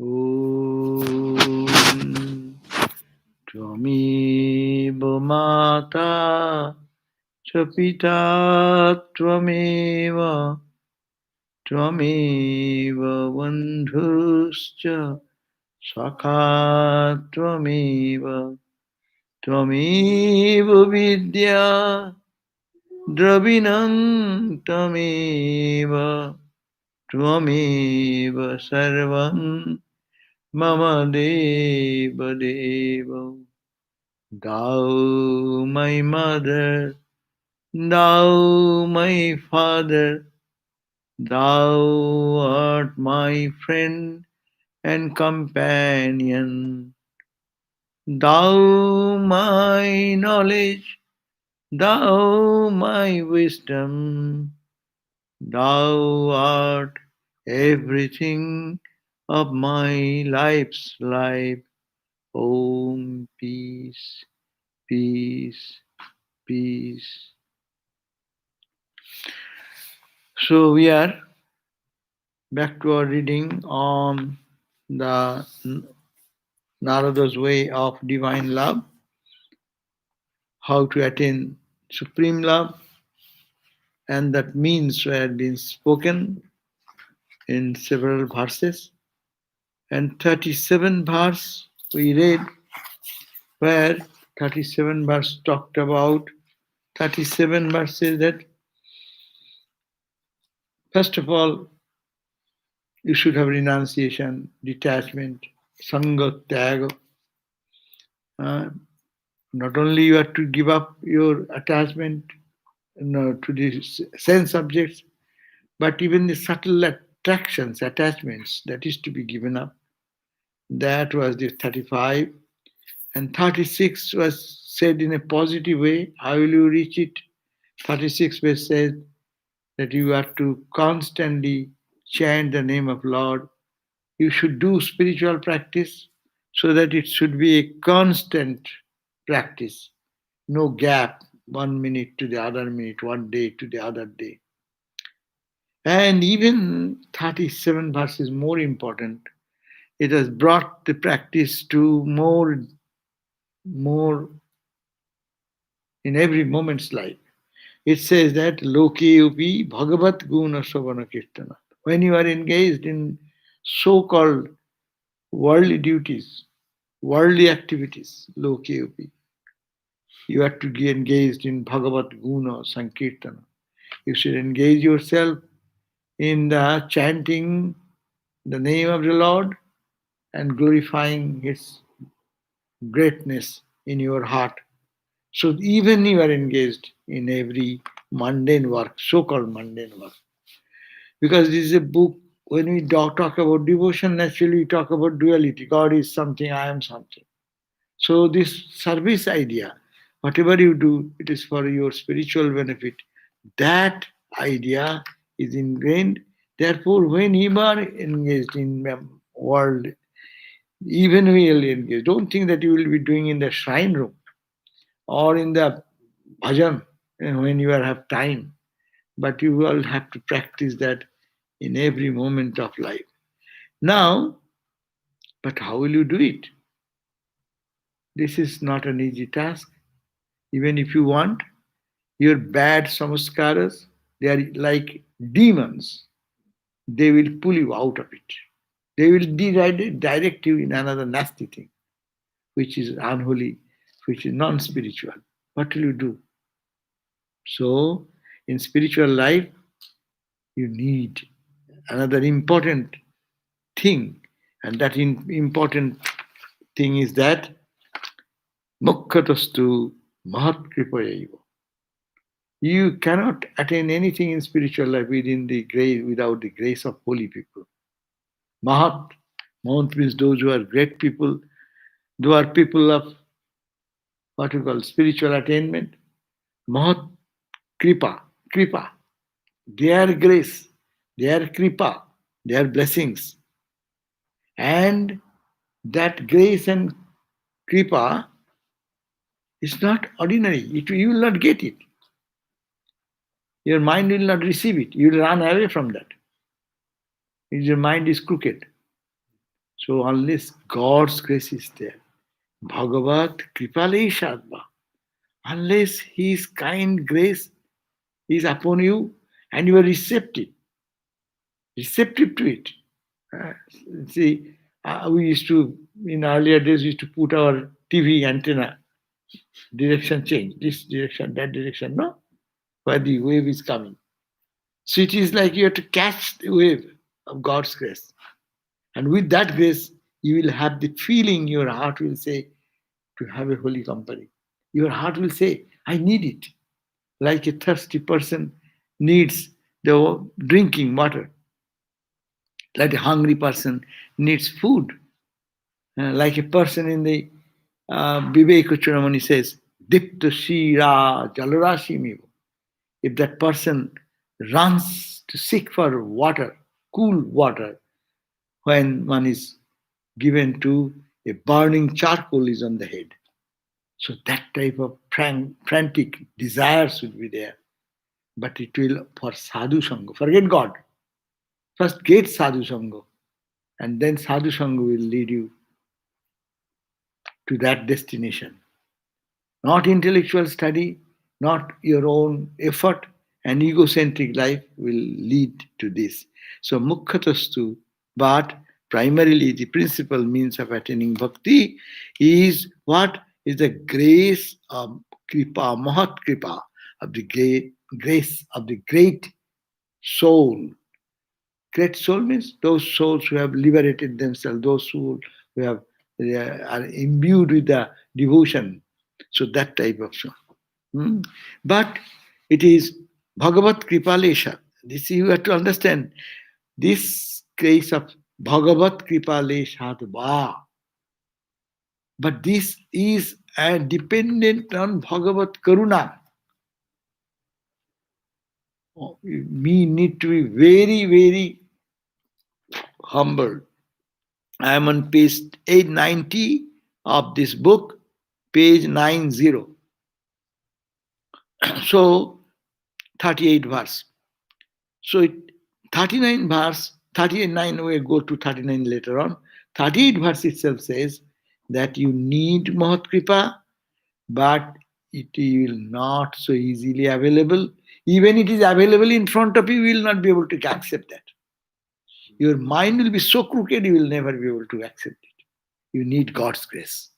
Om Tvameva Mata Chapita Tvameva Bandhuscha Sakha Tvameva Vidya Dravinam Tvameva Sarvam Mama Deva Deva. Thou my mother, thou my father, thou art my friend and companion. Thou my knowledge, thou my wisdom, thou art everything of my life's life. Om peace, peace, peace. So we are back to our reading on the Narada's way of divine love, how to attain supreme love, and that means were been spoken in several verses. And 37 verse we read, where 37 verse talked about 37 verses that first of all you should have renunciation, detachment, sanga tyaga. Not only you have to give up your attachment to the sense objects, but even the subtle attractions, attachments, that is to be given up. That was the 35. And 36 was said in a positive way. How will you reach it? 36 was said that you have to constantly chant the name of Lord. You should do spiritual practice so that it should be a constant practice. No gap, 1 minute to the other minute, one day to the other day. And even 37 verses more important. It has brought the practice to more in every moment's life. It says that Loke upi bhagavat guna savana kirtana. When you are engaged in so-called worldly duties, worldly activities, Loke upi, you have to be engaged in bhagavat guna sankirtana. You should engage yourself in the chanting the name of the Lord and glorifying His greatness in your heart. So even you are engaged in every mundane work, so-called mundane work. Because this is a book, when we talk about devotion, naturally we talk about duality. God is something, I am something. So this service idea, whatever you do, it is for your spiritual benefit. That idea is ingrained. Therefore, when you are engaged in the world, even when engaged, don't think that you will be doing in the shrine room or in the bhajan when you have time. But you will have to practice that in every moment of life. Now, but how will you do it? This is not an easy task. Even if you want, your bad samskaras, they are like demons. They will pull you out of it. They will direct you in another nasty thing, which is unholy, which is non-spiritual. What will you do? So, in spiritual life, you need another important thing, and that important thing is that Mukkhatastu Mahat Kripayaiva. You cannot attain anything in spiritual life within the grace, without the grace of holy people. Mahat, Mahat means those who are great people, those are people of what we call spiritual attainment. Mahat Kripa, their grace, their Kripa, their blessings. And that grace and Kripa is not ordinary. You will not get it. Your mind will not receive it. You will run away from that. Your mind is crooked. So unless God's grace is there, Bhagavat Kripale Shadva, unless His kind grace is upon you and you are receptive to it. Uh, see, we used to, in earlier days, we used to put our TV antenna, direction change, this direction, that direction, no? Where the wave is coming. So it is like you have to catch the wave of God's grace. And with that grace, you will have the feeling, your heart will say, to have a holy company. Your heart will say, I need it. Like a thirsty person needs the drinking water, like a hungry person needs food. Like a person in the Viveka Chudamani says, Dipta Shira Jalarashimivo. If that person runs to seek for water, cool water, when one is given to a burning charcoal is on the head. So that type of frantic desires will be there. But it will for sadhu sangha. Forget God. First get sadhu sangha, and then sadhu sangha will lead you to that destination. Not intellectual study, not your own effort, and egocentric life will lead to this. So mukkhatastu, but primarily the principal means of attaining bhakti is what? Is the grace of kripa, mahat kripa, of the great grace of the great soul. Great soul means those souls who have liberated themselves, those who have are imbued with the devotion. So that type of soul. Hmm. But it is Bhagavat Kripalesha. This you have to understand. This case of Bhagavat Kripalesha. But this is dependent on Bhagavat Karuna. We need to be very, very humble. I am on page 890 of this book, page 90. So, 38 verse. So, 39 verse, 39, we go to 39 later on. 38 verse itself says that you need Mahat Kripa, but it will not so easily available. Even it is available in front of you, you will not be able to accept that. Your mind will be so crooked, you will never be able to accept it. You need God's grace.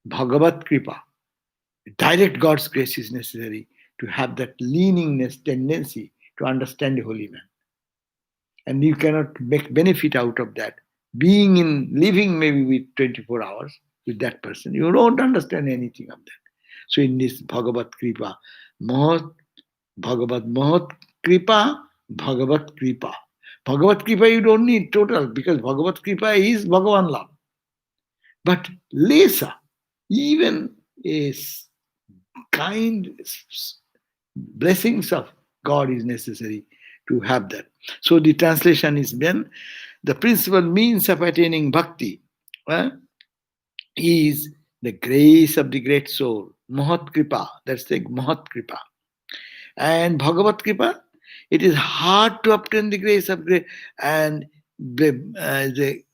Bhagavat Kripa. Direct God's grace is necessary to have that leaningness tendency to understand the holy man. And you cannot make benefit out of that. Being in living maybe with 24 hours with that person, you don't understand anything of that. So in this Bhagavat Kripa, Mahat, Bhagavat Mahat Kripa, Bhagavat Kripa. Bhagavat Kripa you don't need total because Bhagavat Kripa is Bhagavan love. But lesser, even is kind blessings of God is necessary to have that. So the translation is then the principal means of attaining bhakti is the grace of the great soul, Mahat Kripa. That's the Mahat Kripa. And Bhagavat Kripa, it is hard to obtain the grace of grace, and it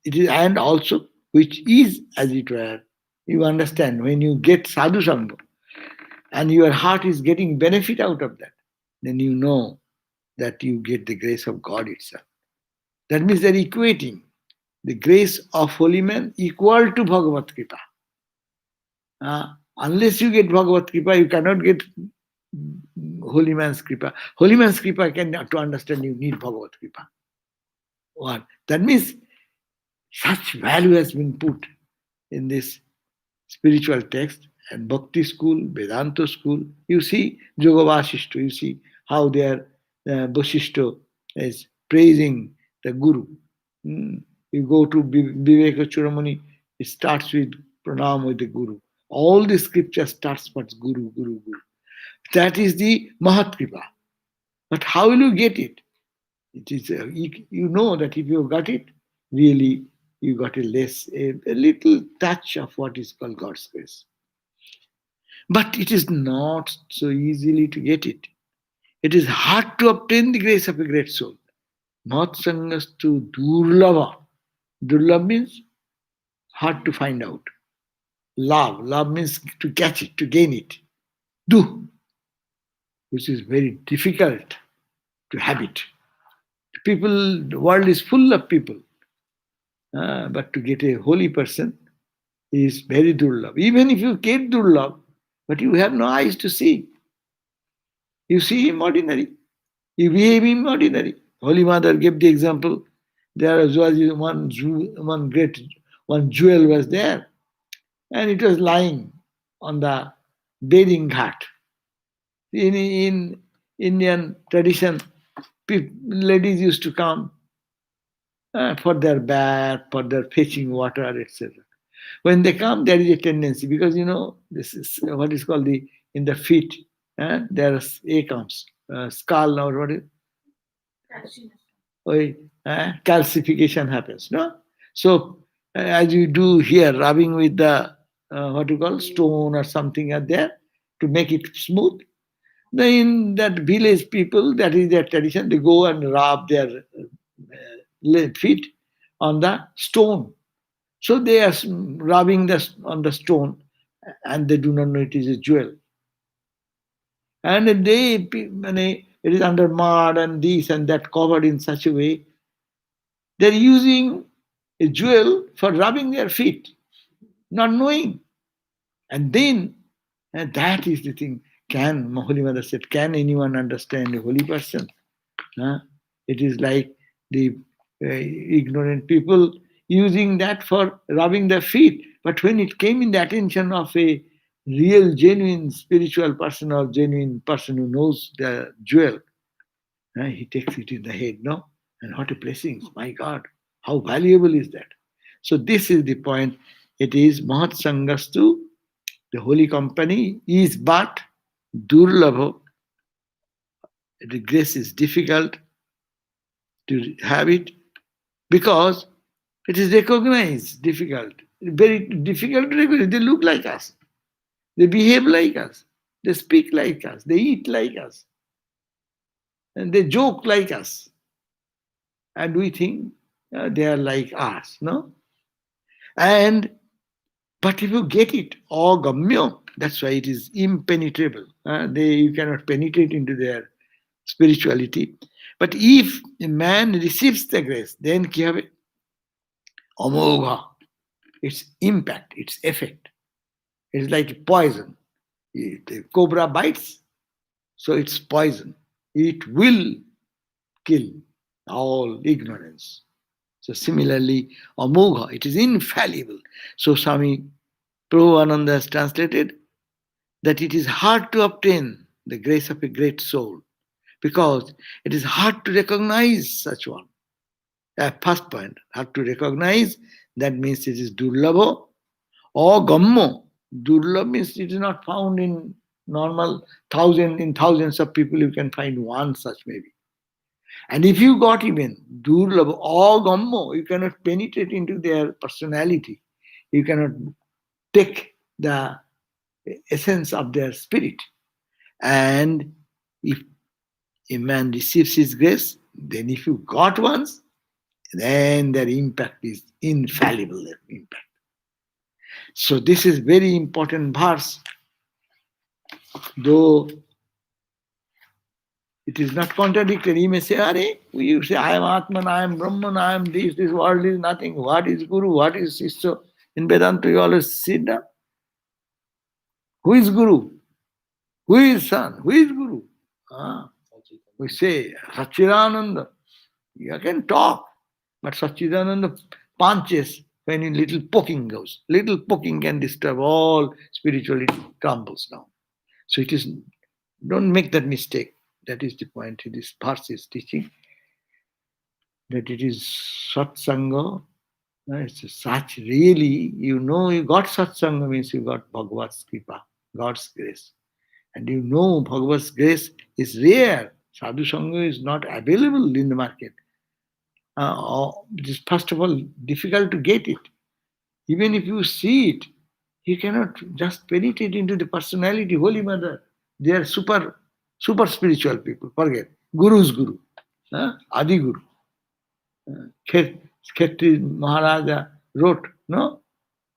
is, and also which is as it were, you understand when you get sadhu sangha and your heart is getting benefit out of that, then you know that you get the grace of God itself. That means they're equating the grace of holy man equal to Bhagavat Kripa. Unless you get Bhagavat Kripa, you cannot get holy man's Kripa. Holy man's Kripa to understand you need Bhagavat Kripa. What? That means such value has been put in this spiritual text and Bhakti school, Vedanta school. You see Yoga Vasishta, you see how their Vasishta is praising the Guru. You go to Viveka Chudamani, it starts with pranam with the Guru. All the scripture starts with Guru, Guru, Guru. That is the Mahat Kripa. But how will you get it? It is you know that if you got it, really you got a little touch of what is called God's grace. But it is not so easily to get it. It is hard to obtain the grace of a great soul. Matsangastu durlava. Durlava means hard to find out. Love. Love means to catch it, to gain it. Du, which is very difficult to have it. People, the world is full of people. But to get a holy person is very durlab. Even if you get durlab, but you have no eyes to see. You see him ordinary. You behave him ordinary. Holy Mother gave the example. There was one jewel was there, and it was lying on the bathing ghat. In Indian tradition, ladies used to come for their bath, for their fetching water, etc. When they come, there is a tendency because this is what is called the in the feet. There is a comes skull or what is calcification happens. No, so as you do here, rubbing with the what you call stone or something are there to make it smooth. Then in that village people, that is their tradition. They go and rub their feet on the stone. So they are rubbing on the stone, and they do not know it is a jewel. And it is under mud and this and that covered in such a way. They're using a jewel for rubbing their feet, not knowing. And then, and that is the thing. Holy Mother said, can anyone understand a holy person? It is like the ignorant people using that for rubbing their feet. But when it came in the attention of a real, genuine spiritual person or genuine person who knows the jewel, he takes it in the head, no? And what a blessing, my God, how valuable is that? So this is the point. It is Mahat Sangastu, the holy company is but durlabha. The grace is difficult to have it because it is recognized difficult. Very difficult to recognize. They look like us. They behave like us. They speak like us. They eat like us. And they joke like us. And we think they are like us, no? But if you get it, gamyo, that's why it is impenetrable. You cannot penetrate into their spirituality. But if a man receives the grace, then ki habe? Amogha, its impact, its effect. It's like poison. The cobra bites, so it's poison. It will kill all ignorance. So similarly, Amogha, it is infallible. So Swami Prabhupada has translated that it is hard to obtain the grace of a great soul because it is hard to recognize such one. First point, hard to recognize, that means it is durlabha or gammo. Durlabha means it is not found in normal thousands of people, you can find one such maybe. And if you got even durlabha or gammo, you cannot penetrate into their personality. You cannot take the essence of their spirit. And if a man receives his grace, then if you got once, then their impact is infallible, their impact. So this is very important verse, though it is not contradictory. You may say, you say, I am Atman, I am Brahman, I am this world is nothing. What is Guru? What is Sishya? In Vedanta, you always sit down. Who is Guru? Who is Son? Who is Guru? We say, Satchidananda. You can talk, but Satchidananda punches when a little poking goes. Little poking can disturb all spirituality, crumbles down. So it is, don't make that mistake. That is the point this verse is teaching. That it is satsanga. It's such really, you got satsanga means you got Bhagavad's kripa, God's grace. And Bhagavad's grace is rare. Sadhu Sangha is not available in the market. It is first of all difficult to get it. Even if you see it, you cannot just penetrate into the personality. Holy Mother, they are super spiritual people. Forget. Guru's Guru. Adi Guru. Khetri Maharaja wrote, no,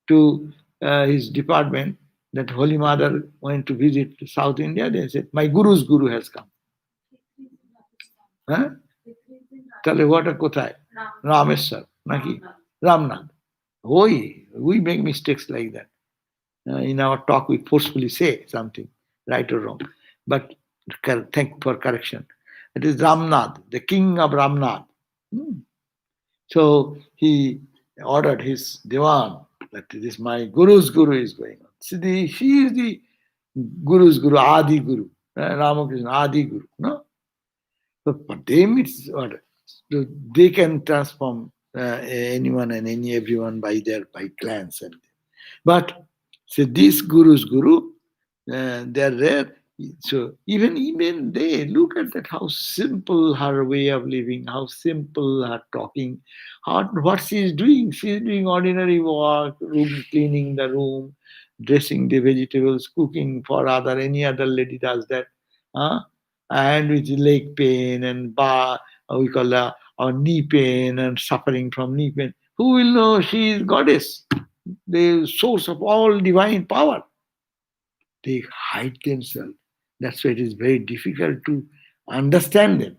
to his department that Holy Mother went to visit South India. They said, my Guru's Guru has come. হ্যাঁ তাহলে ওটা কোথায় রামেশ্বর নাকি Ramnath we make mistakes like that in our talk we forcefully say something right or wrong but thank for correction it is Ramnath the king of Ramnath. So he ordered his diwan that this my guru's guru is going on. See, he is the guru's guru, Adi Guru, Ramakrishna, Adi Guru, no? So for them, it's what they can transform anyone and everyone by glance. But so this guru's guru, they are there. So even they look at that how simple her way of living, how simple her talking, what she is doing. She is doing ordinary work, room cleaning the room, dressing the vegetables, cooking for any other lady does that. And with leg pain and we call or knee pain and suffering from knee pain. Who will know she is goddess, the source of all divine power? They hide themselves. That's why it is very difficult to understand them.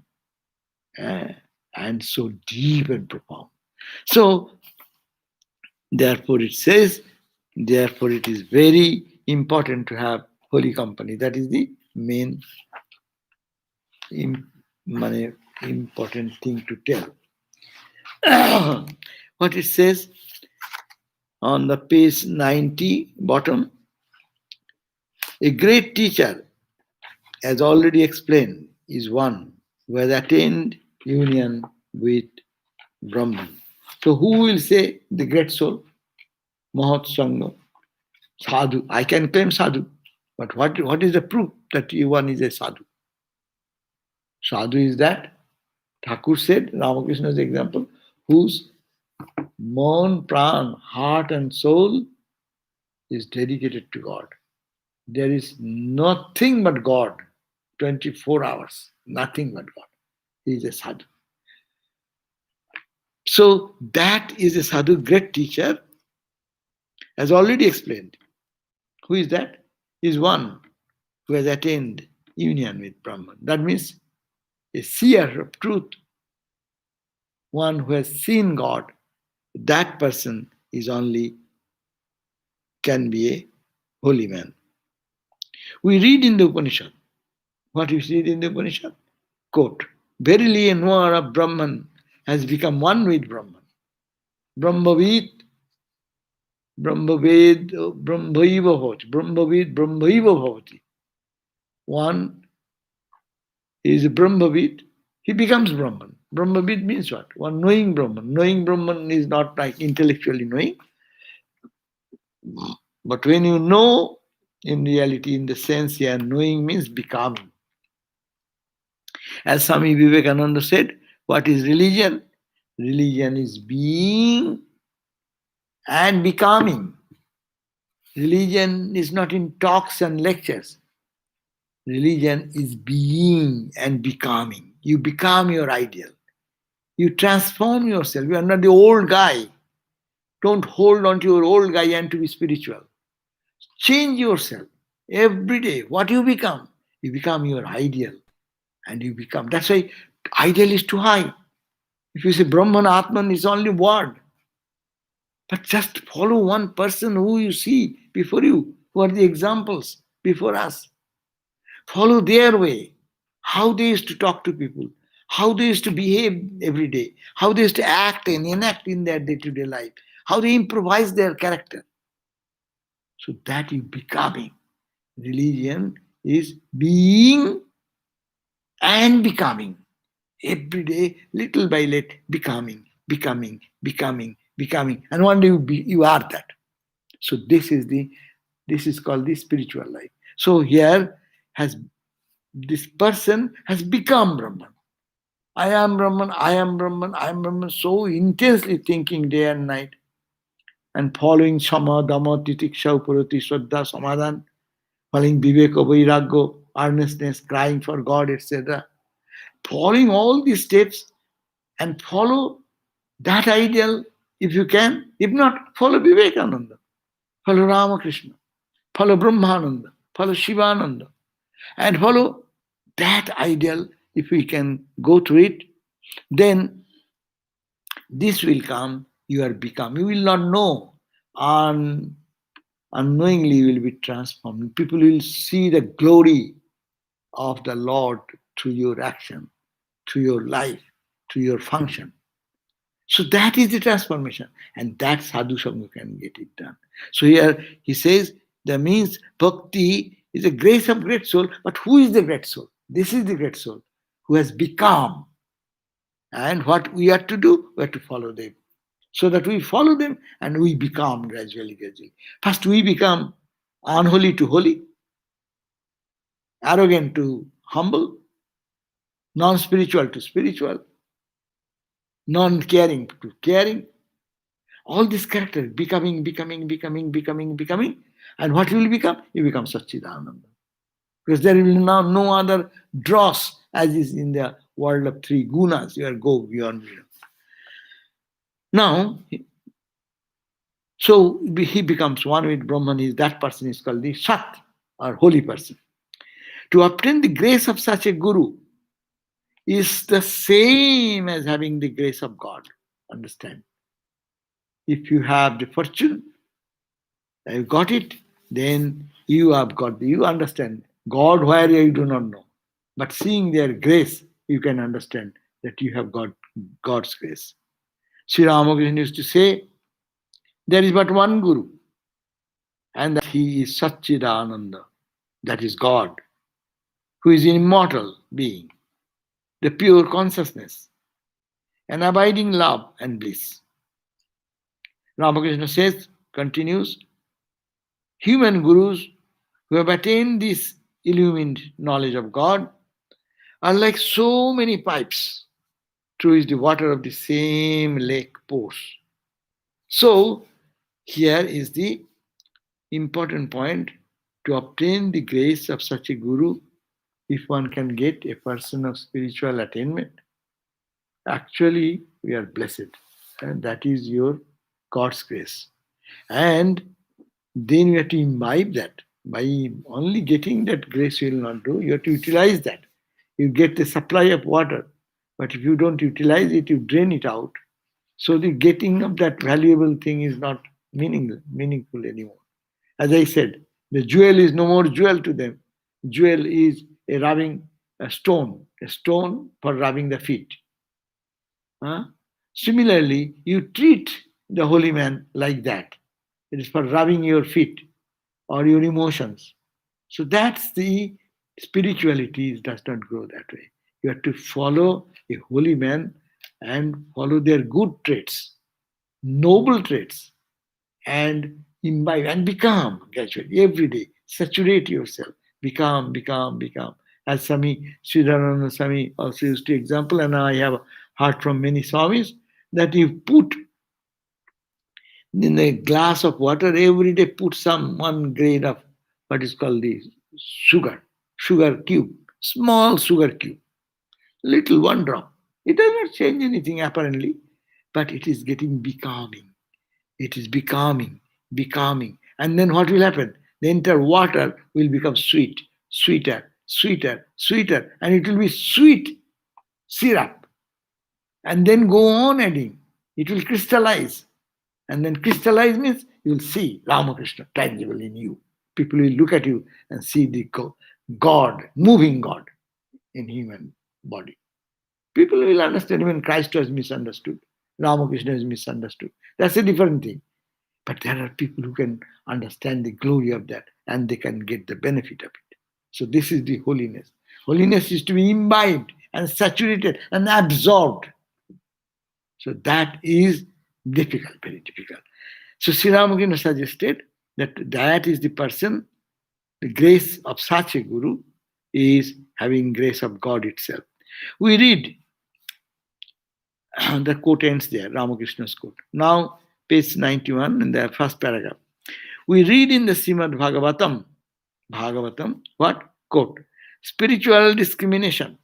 And so deep and profound. So, therefore it says, therefore it is very important to have holy company. That is the main important thing to tell. What it says on the page 90 bottom, a great teacher, as already explained, is one who has attained union with Brahman. So who will say the great soul? Mahat Sangha, Sadhu. I can claim Sadhu, but what is the proof that one is a Sadhu? Sadhu is that, Thakur said, Ramakrishna's example, whose mon, pran, heart and soul is dedicated to God. There is nothing but God, 24 hours, nothing but God. He is a sadhu. So that is a sadhu, great teacher, as already explained. Who is that? He is one who has attained union with Brahman. That means a seer of truth, one who has seen God. That person is only can be a holy man. We read in the Upanishad. What you read in the Upanishad? Quote, verily a knower of Brahman has become one with Brahman. Brahmavid, Brahmaved, Brahmaiva bhavati. Brahmavid, Brahmaiva bhavati. One is a Brahmavid, he becomes Brahman. Brahmavid means what? One knowing Brahman. Knowing Brahman is not like intellectually knowing. But when you know, in reality, in the sense here, knowing means becoming. As Swami Vivekananda said, what is religion? Religion is being and becoming. Religion is not in talks and lectures. Religion is being and becoming. You become your ideal. You transform yourself. You are not the old guy. Don't hold on to your old guy and to be spiritual. Change yourself every day. What you become? You become your ideal. And you become. That's why ideal is too high. If you say Brahman, Atman is only word. But just follow one person who you see before you, who are the examples before us. Follow their way. How they used to talk to people. How they used to behave every day. How they used to act and enact in their day-to-day life. How they improvise their character. So that is becoming. Religion is being and becoming. Every day, little by little, becoming. And one day you are that. So this is called the spiritual life. So here this person has become Brahman. I am Brahman, I am Brahman, I am Brahman, so intensely thinking day and night and following Sama, Dhamma, Titiksha, Upurati, Shraddha, Samadhan, following Viveka, Vairagya, earnestness, crying for God, etc. Following all these steps and follow That ideal, if you can, if not, follow Vivekananda, follow Ramakrishna, follow Brahmananda, follow Shivananda, and follow that ideal. If we can go to it, then this will come, you are become. You will not know. Unknowingly, you will be transformed. People will see the glory of the Lord through your action, through your life, through your function. So that is the transformation. And that Sadhu Sangha can get it done. So here he says, that means bhakti is a grace of great soul. But who is the great soul? This is the great soul who has become. And what we have to do? We have to follow them. So that we follow them and we become gradually, gradually. First we become unholy to holy, arrogant to humble, non-spiritual to spiritual, non-caring to caring. All these characters becoming. And what you will become? You become Satchidananda. Because there will now no other dross as is in the world of three gunas. You are go beyond. Now, so he becomes one with Brahman. That person is called the Sat or holy person. To obtain the grace of such a guru is the same as having the grace of God. Understand? If you have the fortune, you got it, then you have got you understand. God where you do not know. But seeing their grace, you can understand that you have got God's grace. Sri Ramakrishna used to say, there is but one Guru, and that he is Satchidananda, that is God, who is an immortal being, the pure consciousness, an abiding love and bliss. Ramakrishna says, continues, human gurus who have attained this illumined knowledge of God are like so many pipes through which the water of the same lake pours. So, here is the important point. To obtain the grace of such a guru, if one can get a person of spiritual attainment, actually we are blessed. And that is your God's grace. And then you have to imbibe that. By only getting that grace you will not do, you have to utilize that. You get the supply of water, but if you don't utilize it, you drain it out. So the getting of that valuable thing is not meaningful anymore. As I said, the jewel is no more jewel to them. Jewel is a stone for rubbing the feet. Similarly, you treat the holy man like that. It is for rubbing your feet or your emotions. So that's the spirituality does not grow that way. You have to follow a holy man and follow their good traits, noble traits, and imbibe and become gradually every day. Saturate yourself. Become. As Sridharananda Swami also used to example, and I have heard from many Swamis that you put in a glass of water every day, put some 1 grain of what is called the sugar cube, small sugar cube, little 1 drop. It does not change anything apparently, but it is getting becoming. It is becoming. And then what will happen? The entire water will become sweeter, and it will be sweet syrup. And then go on adding. It will crystallize. And then crystallize means you will see Ramakrishna tangible in you. People will look at you and see the God, moving God in human body. People will understand even Christ was misunderstood. Ramakrishna is misunderstood. That's a different thing. But there are people who can understand the glory of that and they can get the benefit of it. So this is the holiness. Holiness is to be imbibed and saturated and absorbed. So that is difficult, very difficult. So Sri Ramakrishna suggested that is the person, the grace of such a guru is having grace of God itself. We read, the quote ends there, Ramakrishna's quote. Now, page 91 in the first paragraph. We read in the Srimad Bhagavatam, what? Quote, spiritual discrimination,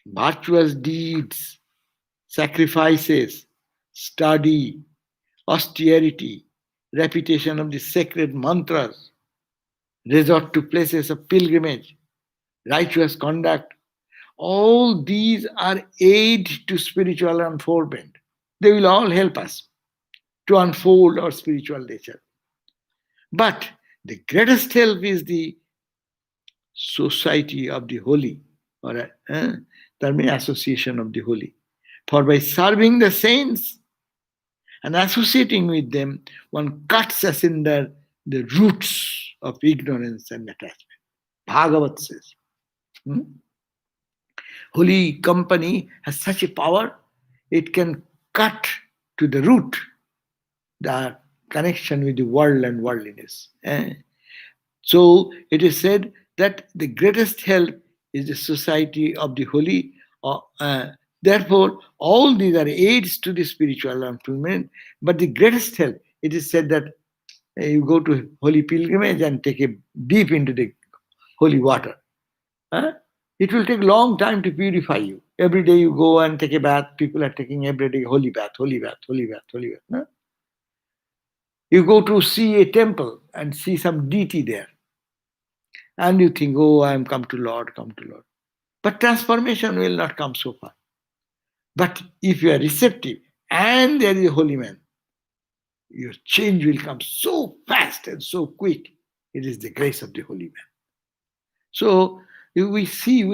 virtuous deeds, sacrifices, study, austerity, repetition of the sacred mantras, resort to places of pilgrimage, righteous conduct. All these are aid to spiritual unfoldment. They will all help us to unfold our spiritual nature. But the greatest help is the society of the holy, or the association of the holy. For by serving the saints and associating with them, one cuts asunder the roots of ignorance and attachment. Bhagavat says. hmm, Holy company has such a power, it can cut to the root the connection with the world and worldliness. So it is said that the greatest help is the society of the holy. Therefore, all these are aids to the spiritual improvement. But the greatest help, it is said that you go to holy pilgrimage and take a dip into the holy water. Huh? It will take long time to purify you. Every day you go and take a bath. People are taking every day holy bath, holy bath, holy bath, holy bath. Huh? You go to see a temple and see some deity there. And you think, oh, I am come to Lord, come to Lord. But transformation will not come so far. But if you are receptive and there is a holy man, your change will come so fast and so quick. It is the grace of the holy man. So we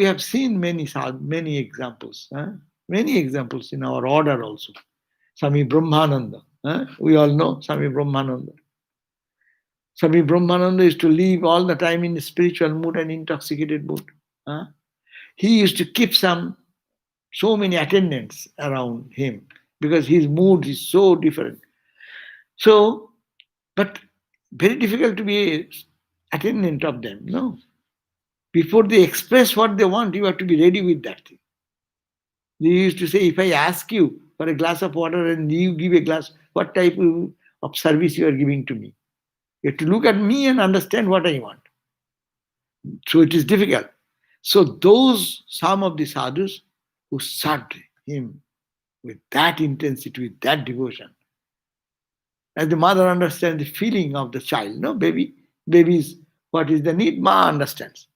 have seen many examples, many examples in our order also. Swami Brahmananda, we all know Swami Brahmananda. Swami Brahmananda used to live all the time in spiritual mood and intoxicated mood. He used to keep so many attendants around him because his mood is so different. So, but very difficult to be an attendant of them, no? Before they express what they want, you have to be ready with that thing. They used to say, if I ask you for a glass of water and you give a glass, what type of service you are giving to me? You have to look at me and understand what I want. So it is difficult. So some of the sadhus who served him with that intensity, with that devotion, as the mother understands the feeling of the child, no babies, what is the need? Ma understands.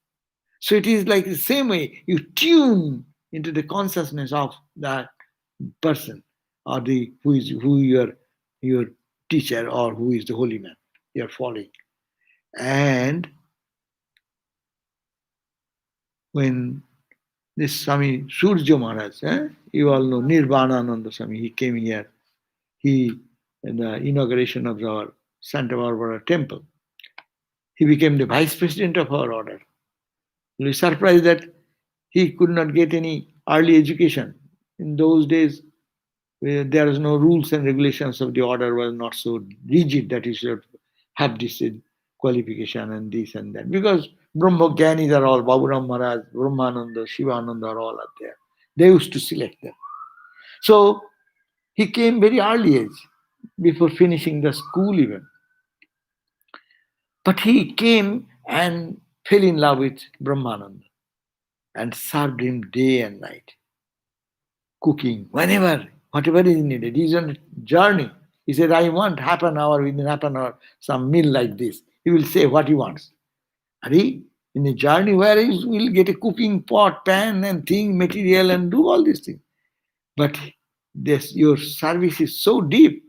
So it is like the same way you tune into the consciousness of that person or who your teacher or who is the holy man you are following. And when this Swami Surya Maharaj, you all know Nirvanananda Swami, he came here. In the inauguration of our Santa Barbara temple, he became the vice president of our order. We were surprised that he could not get any early education. In those days, there was no rules and regulations of the order were not so rigid that he should have this qualification and this and that. Because Brahma Gyanis are all, Baburam Maharaj, Brahmananda, Shivananda are all up there. They used to select them. So he came very early age, before finishing the school even. But he came and fell in love with Brahmananda and served him day and night. Cooking, whatever is needed. He's on a journey. He said, I want half an hour, within half an hour, some meal like this. He will say what he wants. And he, in a journey where he will get a cooking pot, pan and thing, material and do all these things. But your service is so deep.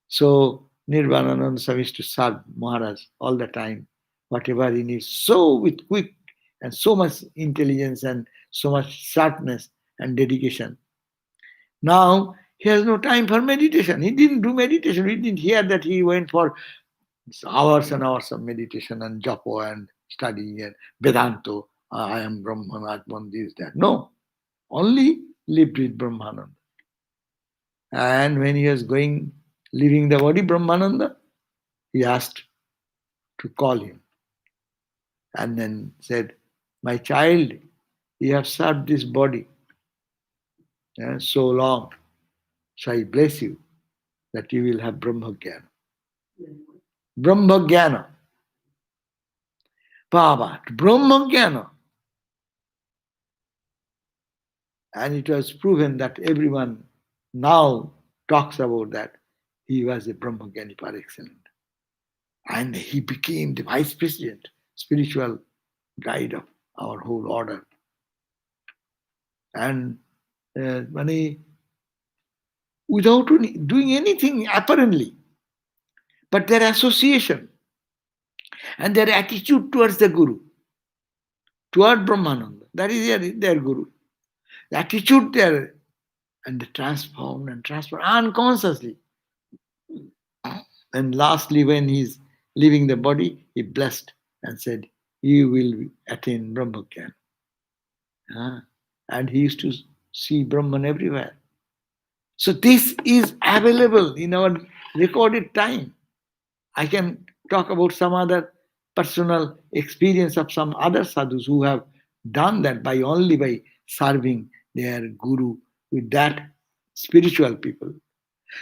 So Nirvanananda Swami used to serve Maharaj all the time, whatever he needs, so with quick and so much intelligence and so much sharpness and dedication. Now he has no time for meditation. He didn't do meditation. We didn't hear that he went for hours and hours of meditation and japa and studying and Vedanta. I am Brahman, Atman, this, that. No, only lived with Brahmananda. And when he was leaving the body, Brahmananda, he asked to call him. And then said, my child, you have served this body so long. So I bless you that you will have Brahma-gyana. Brahma-gyana. Baba, Brahma-gyana. And it was proven that everyone now talks about that. He was a Brahmagani par excellence. And he became the vice president, spiritual guide of our whole order. And mani, without doing anything apparently, but their association and their attitude towards the Guru, toward Brahmananda, that is their Guru. The attitude there, and they transformed and transformed unconsciously. And lastly, when he's leaving the body, he blessed and said, "You will attain Brahmagyan." And he used to see Brahman everywhere. So this is available in our recorded time. I can talk about some other personal experience of some other sadhus who have done that only by serving their guru with that spiritual people.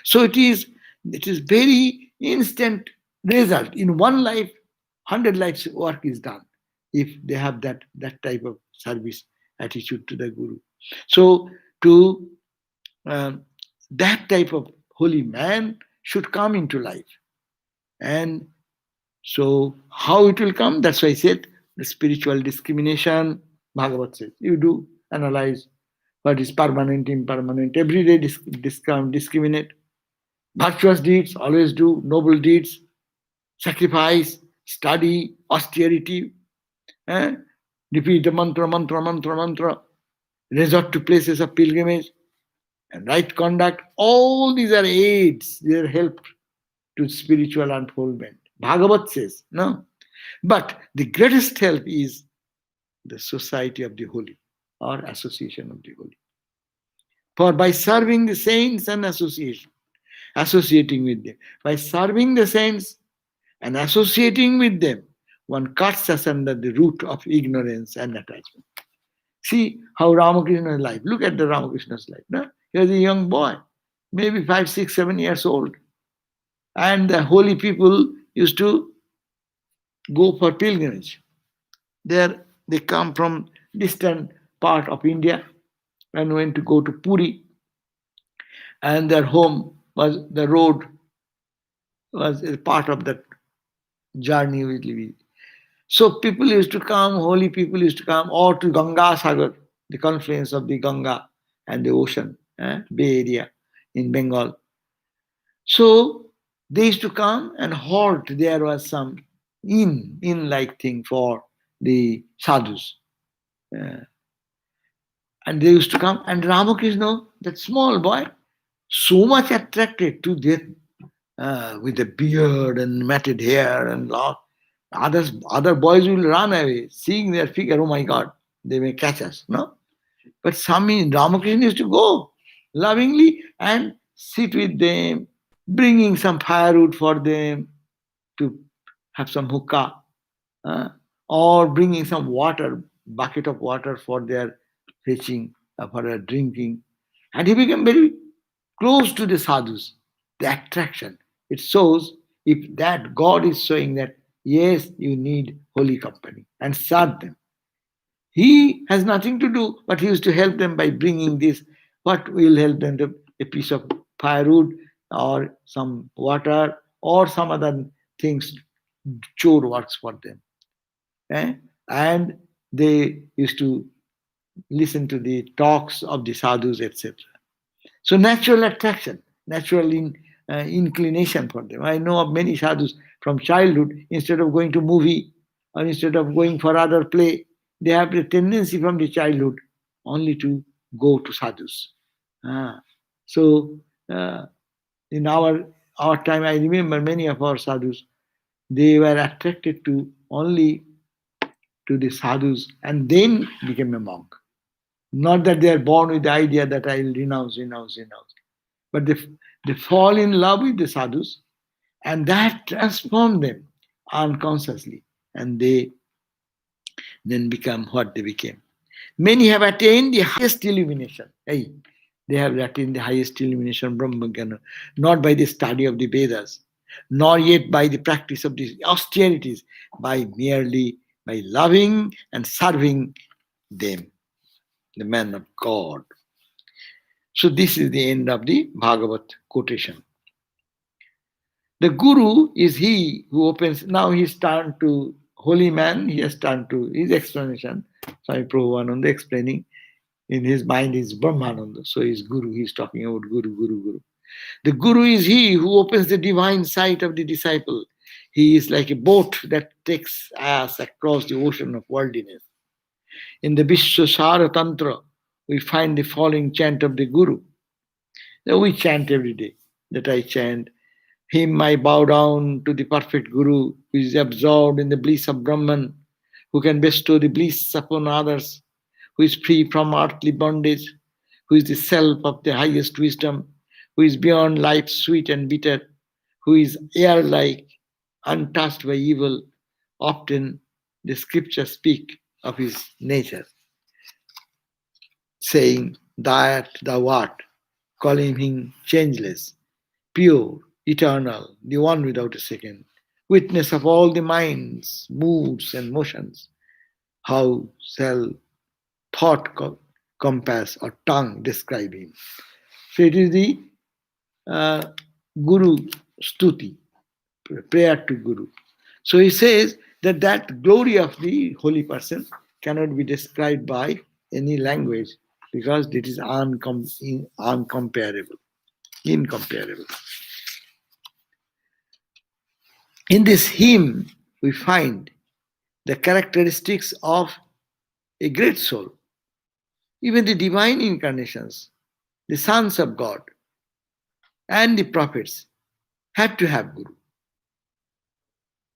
So it is very instant result. In one life, 100 lives work is done if they have that type of service attitude to the guru. So to that type of holy man should come into life. And so how it will come? That's why I said the spiritual discrimination. Bhagavat says, you do analyze what is permanent, impermanent. Every day discriminate. Virtuous deeds, always do. Noble deeds, sacrifice, study, austerity. Repeat the mantra, mantra, mantra, mantra. Resort to places of pilgrimage. And right conduct. All these are aids. They are help to spiritual unfoldment. Bhagavat says, no. But the greatest help is the society of the holy or association of the holy. For by serving the saints and associating with them, by serving the saints and associating with them, one cuts asunder the root of ignorance and attachment. See how Ramakrishna's life. Look at the Ramakrishna's life. No? He was a young boy, maybe 5, 6, 7 years old. And the holy people used to go for pilgrimage. There they come from distant part of India and went to go to Puri. And their home was, the road was a part of that journey with Levi. So people used to come, holy people used to come, or to Ganga Sagar, the confluence of the Ganga and the ocean, Bay Area in Bengal. So they used to come and halt. There was some inn-like thing for the sadhus. And they used to come. And Ramakrishna, that small boy, so much attracted to them with the beard and matted hair and lot. Other boys will run away, seeing their figure. Oh my God, they may catch us. No? But Swami Ramakrishna used to go lovingly and sit with them, bringing some firewood for them to have some hookah, or bringing some water, bucket of water for their fetching, for their drinking. And he became very close to the sadhus, the attraction. It shows if that God is showing that, yes, you need holy company and serve them. He has nothing to do, but he used to help them by bringing this. What will help them? A piece of firewood or some water or some other things, chore works for them. And they used to listen to the talks of the sadhus, etc. So natural attraction, natural inclination for them. I know of many sadhus from childhood, instead of going to movie or instead of going for other play, they have the tendency from the childhood only to go to sadhus. So in our time, I remember many of our sadhus, they were attracted to only to the sadhus and then became a monk. Not that they are born with the idea that I will renounce. But they fall in love with the sadhus and that transforms them unconsciously and they then become what they became. Many have attained the highest illumination. They have attained the highest illumination, Brahmagyan, not by the study of the Vedas, nor yet by the practice of the austerities, merely by loving and serving them, the man of God. So this is the end of the Bhagavat quotation. The Guru is he who opens. Now he's turned to holy man, he has turned to his explanation. Swami Prabhupada explaining in his mind is Brahmananda. So he's Guru, he's talking about Guru, Guru, Guru. The Guru is he who opens the divine sight of the disciple. He is like a boat that takes us across the ocean of worldliness. In the Vishwasara Tantra, we find the following chant of the Guru. That we chant every day. That I chant. Him I bow down to the perfect Guru, who is absorbed in the bliss of Brahman, who can bestow the bliss upon others, who is free from earthly bondage, who is the self of the highest wisdom, who is beyond life's sweet and bitter, who is air-like, untouched by evil. Often the scriptures speak of his nature, saying, that thou art, calling him changeless, pure, eternal, the one without a second, witness of all the minds, moods, and motions. How shall thought compass or tongue describe him? So it is the Guru Stuti, prayer to Guru. So he says that that glory of the holy person cannot be described by any language because it is uncomparable, incomparable. In this hymn, we find the characteristics of a great soul. Even the divine incarnations, the sons of God, and the prophets had to have Guru.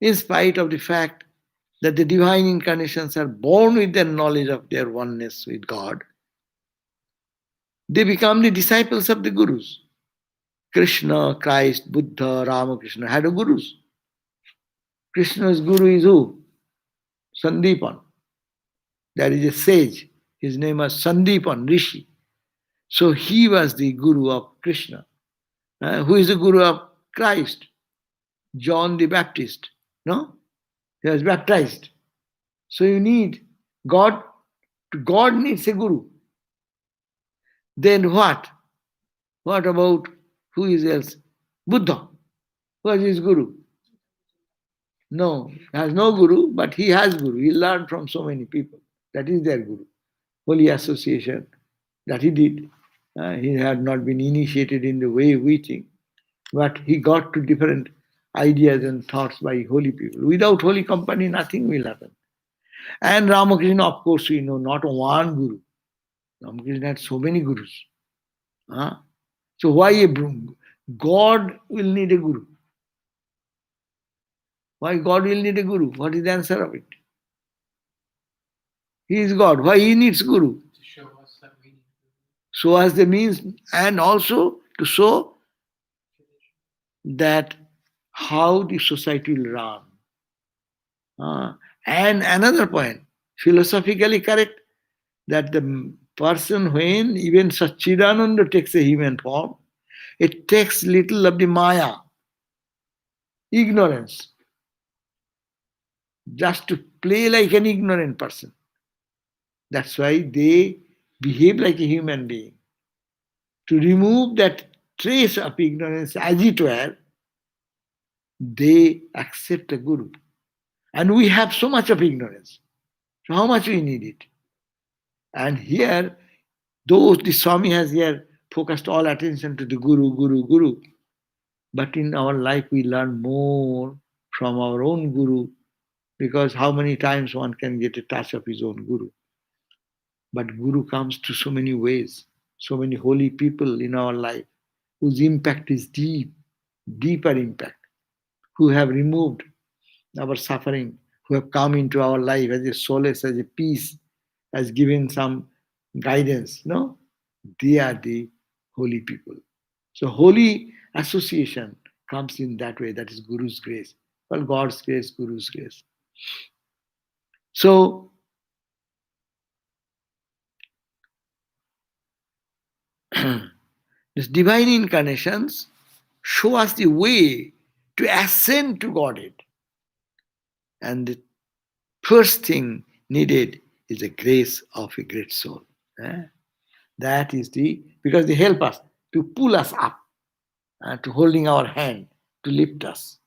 In spite of the fact that the divine incarnations are born with the knowledge of their oneness with God, they become the disciples of the Gurus. Krishna, Christ, Buddha, Ramakrishna had a Gurus. Krishna's Guru is who? Sandipan. There is a sage. His name was Sandipan, Rishi. So he was the Guru of Krishna. Who is the Guru of Christ? John the Baptist. No? He was baptized. So you need God. God needs a Guru. Then what? What about who is else? Buddha. Who is his Guru? No, he has no Guru, but he has Guru. He learned from so many people. That is their Guru. Holy association that he did. He had not been initiated in the way we think, but he got to different ideas and thoughts by holy people. Without holy company, nothing will happen. And Ramakrishna, of course, we know, not one Guru. Ramakrishna had so many Gurus. So why a God will need a Guru? Why God will need a Guru? What is the answer of it? He is God. Why he needs Guru? To show us that we need Guru. Show us the means, and also to show that how the society will run. And another point, philosophically correct, that the person, when even Satchidananda takes a human form, it takes little of the Maya, ignorance, just to play like an ignorant person. That's why they behave like a human being. To remove that trace of ignorance, as it were, they accept a Guru. And we have so much of ignorance. So how much we need it? And here, those the Swami has here focused all attention to the Guru, Guru, Guru. But in our life, we learn more from our own Guru, because how many times one can get a touch of his own Guru? But Guru comes to so many ways, so many holy people in our life whose impact is deep, deeper impact, who have removed our suffering, who have come into our life as a solace, as a peace, as given some guidance. No? They are the holy people. So holy association comes in that way, that is Guru's grace. Well, God's grace, Guru's grace. So these divine incarnations show us the way to ascend to Godhead. And the first thing needed is the grace of a great soul. That is because they help us to pull us up, to holding our hand, to lift us.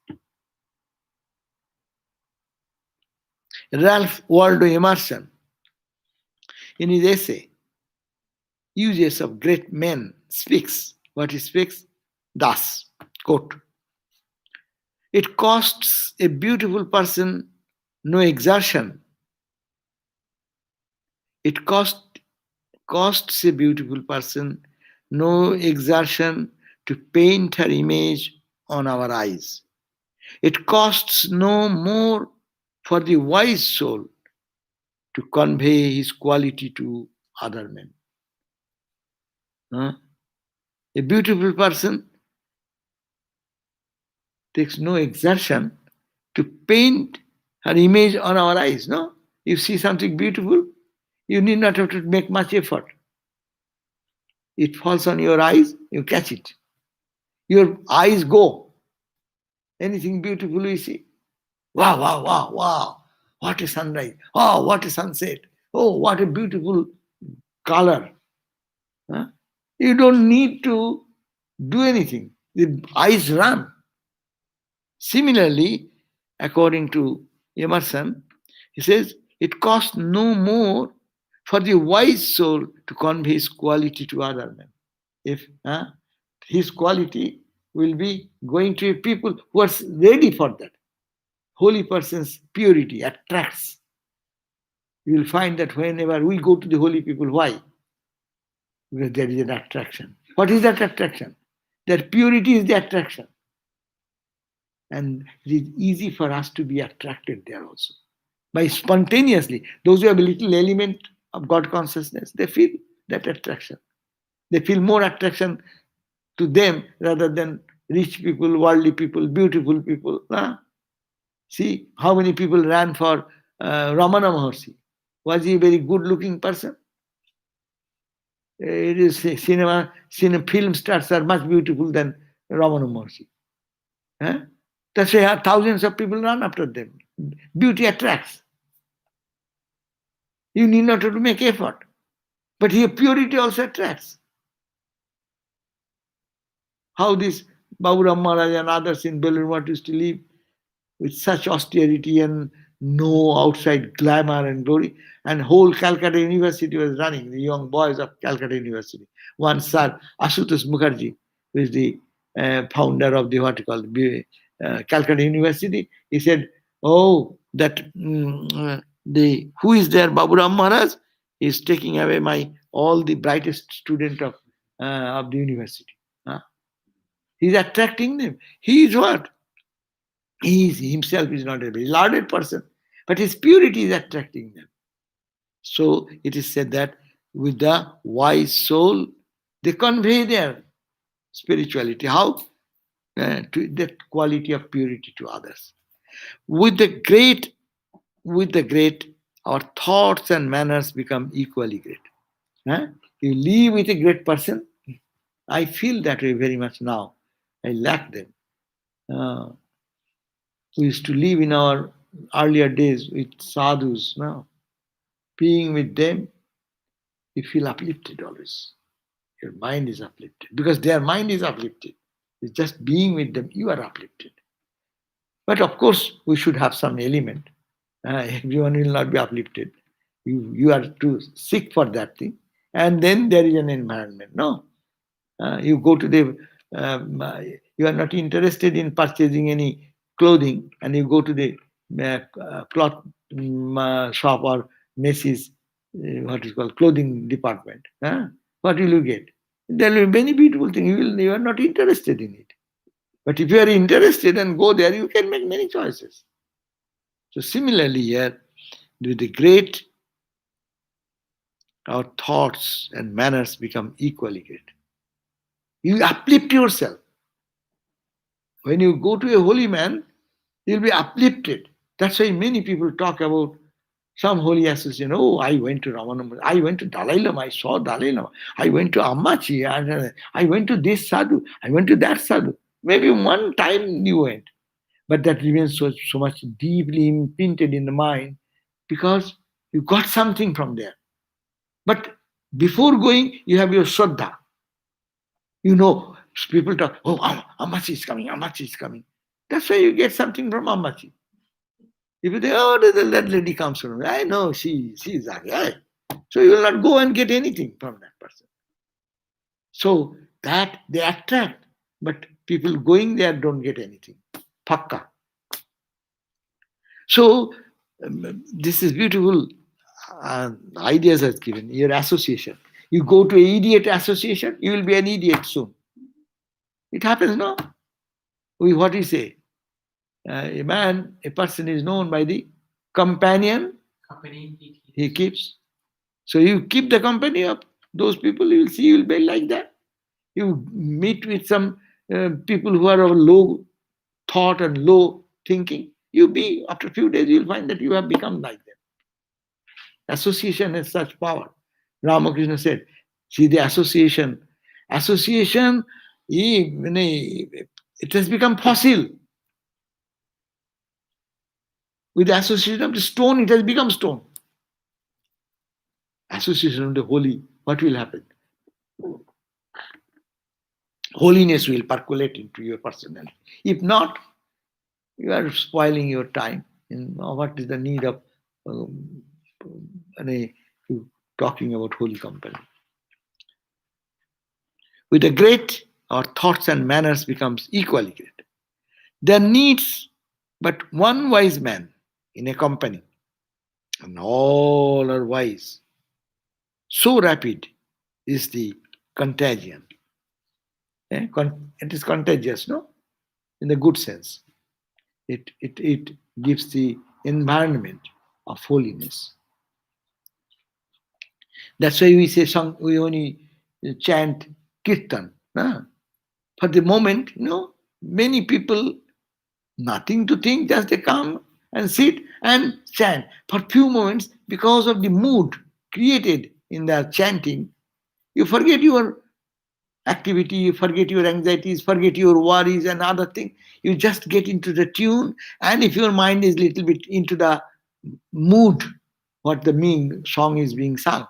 Ralph Waldo Emerson, in his essay, Uses of Great Men, speaks. What he speaks? Thus, quote, it costs a beautiful person no exertion. It costs a beautiful person no exertion to paint her image on our eyes. It costs no more for the wise soul to convey his quality to other men. Huh? A beautiful person takes no exertion to paint her image on our eyes. No? You see something beautiful, you need not have to make much effort. It falls on your eyes, you catch it. Your eyes go. Anything beautiful you see. Wow, wow, wow, wow. What a sunrise. Oh, what a sunset. Oh, what a beautiful color. Huh? You don't need to do anything. The eyes run. Similarly, according to Emerson, he says, it costs no more for the wise soul to convey his quality to other men. If his quality will be going to people who are ready for that. Holy person's purity attracts. You will find that whenever we go to the holy people, why? Because there is an attraction. What is that attraction? Their purity is the attraction. And it is easy for us to be attracted there also. By spontaneously, those who have a little element of God consciousness, they feel that attraction. They feel more attraction to them rather than rich people, worldly people, beautiful people. See how many people ran for Ramana Maharshi. Was he a very good looking person? It is cinema film stars are much beautiful than Ramana Maharshi. That's why thousands of people run after them. Beauty attracts. You need not have to make effort. But here purity also attracts. How this Baburam Maharaj and others in Belur used to live with such austerity and no outside glamour and glory. And whole Calcutta University was running, the young boys of Calcutta University. One Sir Ashutosh Mukherjee, who is the founder of the what you call Calcutta University, he said, "Oh, that the who is there, Baburam Maharaj, is taking away my all the brightest student of the university. He's attracting them. He is what? He himself is not a very learned person, but his purity is attracting them. So it is said that with the wise soul, they convey their spirituality. How? To that quality of purity to others. With the great, our thoughts and manners become equally great. You live with a great person. I feel that way very much now. I lack them. We used to live in our earlier days with sadhus. Now, being with them, you feel uplifted always. Your mind is uplifted because their mind is uplifted. It's just being with them, you are uplifted. But of course, we should have some element. Everyone will not be uplifted. You are to seek for that thing. And then there is an environment. No. You go to the, you are not interested in purchasing any clothing and you go to the cloth shop or Macy's, what is called clothing department. What will you get? There will be many beautiful things. You are not interested in it. But if you are interested and go there, you can make many choices. So similarly here, with the great, our thoughts and manners become equally great. You uplift yourself. When you go to a holy man, you'll be uplifted. That's why many people talk about some holy association. Oh, I went to Ramanam, I went to Dalai Lama, I saw Dalai Lama, I went to Ammachi, I went to this sadhu, I went to that sadhu. Maybe one time you went, but that remains so much deeply imprinted in the mind because you got something from there. But Before going, you have your Shraddha. You know, people talk, oh, Ammachi is coming, Ammachi is coming. That's why you get something from Ammachi. If you think, oh, that lady comes from, I know she's ugly. So you will not go and get anything from that person. So that they attract, but people going there don't get anything. Pakka. So this is beautiful ideas has given. Your association. You go to an idiot association, you will be an idiot soon. It happens, no? What we say? A person is known by the companion Company he keeps. So you keep the company of those people, you will see you will be like that. You meet with some people who are of low thought and low thinking. You be, after a few days, you will find that you have become like them. Association has such power. Ramakrishna said, see the association. Association, it has become fossil. With the association of the stone, it has become stone. Association of the holy, what will happen? Holiness will percolate into your personality. If not, you are spoiling your time. And what is the need of um, talking about holy company? With the great, our thoughts and manners becomes equally great. There needs but one wise man in a company, and all are wise. So rapid is the contagion. It is contagious, no? In the good sense. It gives the environment of holiness. That's why we say we only chant kirtan. For the moment, many people, nothing to think, just they come and sit and chant. For few moments, because of the mood created in the chanting, you forget your activity, you forget your anxieties, forget your worries and other things. You just get into the tune, and if your mind is little bit into the mood, what the mean song is being sung,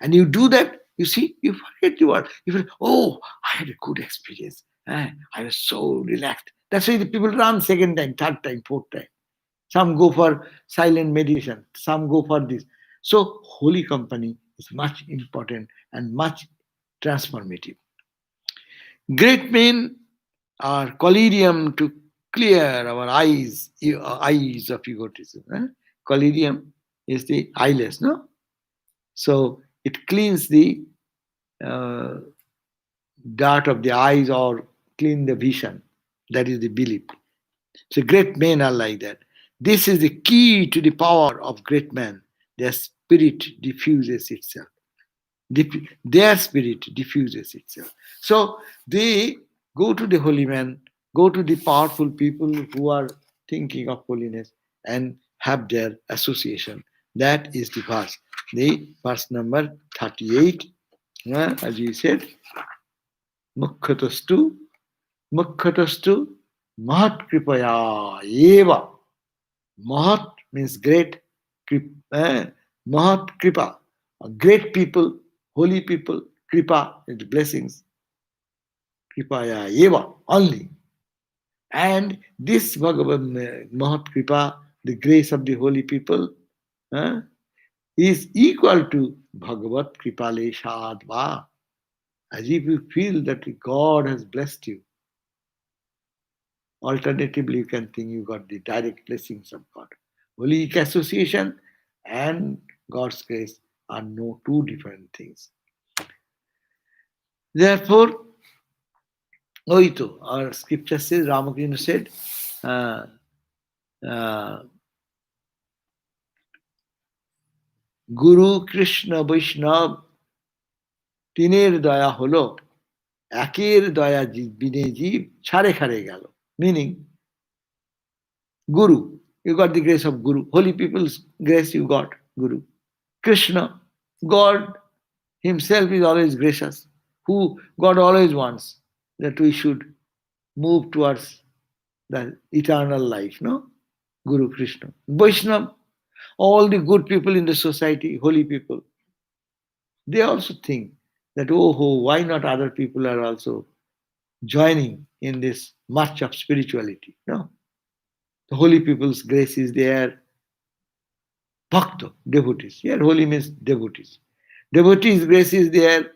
and you do that, you see, you forget your word. You feel, oh, I had a good experience. I was so relaxed. That's why the people run second time, third time, fourth time. Some go for silent meditation. Some go for this. So holy company is much important and much transformative. Great men are collyrium to clear our eyes of egotism. Collyrium is the eyeless, no? So it cleans the uh, dart of the eyes or clean the vision. That is the belief. So great men are like that. This is the key to the power of great men. Their spirit diffuses itself. Their spirit diffuses itself. So they go to the holy man, go to the powerful people who are thinking of holiness and have their association. That is the verse. The verse number 38, as you said, Mukkhatastu, Mukkhatastu, Mahat Kripaya Eva. Mahat means great, Mahat Kripa, great people, holy people, Kripa is blessings, Kripaya Eva, only. And this Bhagavan Mahat Kripa, the grace of the holy people, is equal to Bhagavat Kripale Shadva. As if you feel that God has blessed you. Alternatively, you can think you got the direct blessings of God. Holy association and God's grace are no two different things. Therefore, Oito, our scripture says, Ramakrishna said, uh, uh, Guru Krishna Vaishnav তিনের দয়া হলো একের দয়া বিনে জীব ছাড়ে খারে গেল. Meaning, Guru, you got the grace of Guru. Holy people's grace you got, Guru. Krishna, God himself is always gracious. Who God always wants that we should move towards the eternal life, no? Guru Krishna. Vaishnava, all the good people in the society, holy people. They also think that, oh, why not other people are also joining in this march of spirituality? No. The holy people's grace is there. Bhakta, devotees. Here, holy means devotees. Devotees' grace is there.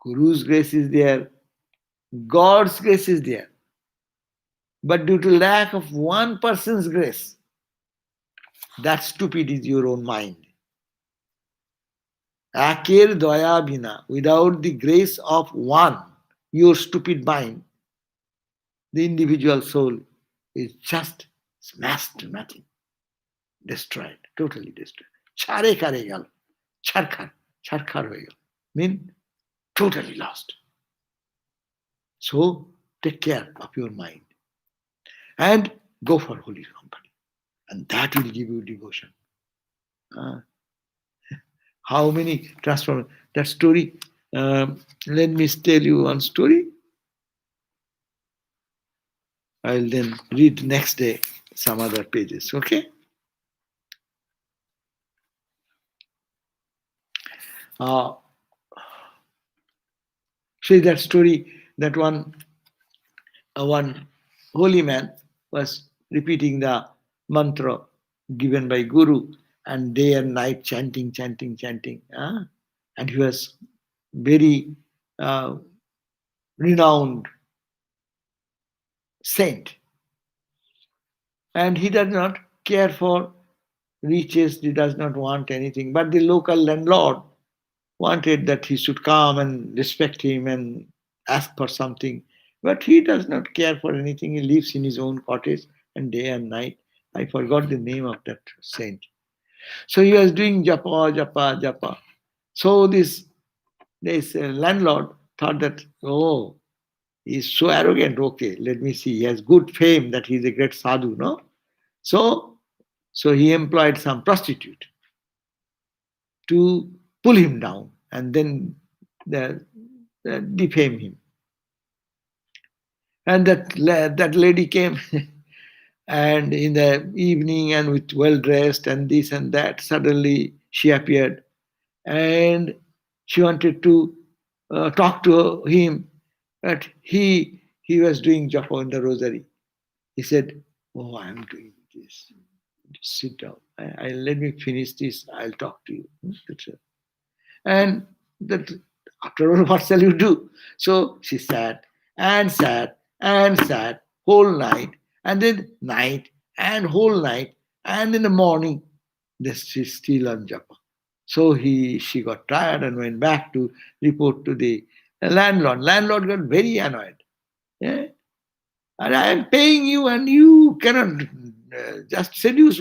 Guru's grace is there. God's grace is there. But due to lack of one person's grace, that stupid is your own mind. Akir daya bina, without the grace of one, your stupid mind, the individual soul is just smashed to nothing, destroyed, totally destroyed. Chare kare gal, charkhar hoye gal. Mean totally lost. So take care of your mind and go for holy company, and that will give you devotion. Uh, how many transform that story? Let me tell you one story. I'll then read next day some other pages. Okay. Uh, see that story that one holy man was repeating the mantra given by Guru and day and night chanting. And he was very uh, renowned saint. And he does not care for riches, he does not want anything. But the local landlord wanted that he should come and respect him and ask for something. But he does not care for anything. He lives in his own cottage and day and night. I forgot the name of that saint. So he was doing japa. So this landlord thought that, oh, he's so arrogant. Okay, let me see. He has good fame that he's a great sadhu, no? So, so he employed some prostitute to pull him down and then defame him. And that lady came and in the evening and with well dressed and this and that, suddenly she appeared and she wanted to talk to him, but he was doing japa in the rosary. He said, "Oh, I am doing this. Sit down. Let me finish this. I'll talk to you." And that after all, what shall you do? So she sat whole night, and then night and whole night, and in the morning, this she's still on japa. So she got tired and went back to report to the landlord. Landlord got very annoyed. Yeah? And I am paying you, and you cannot just seduce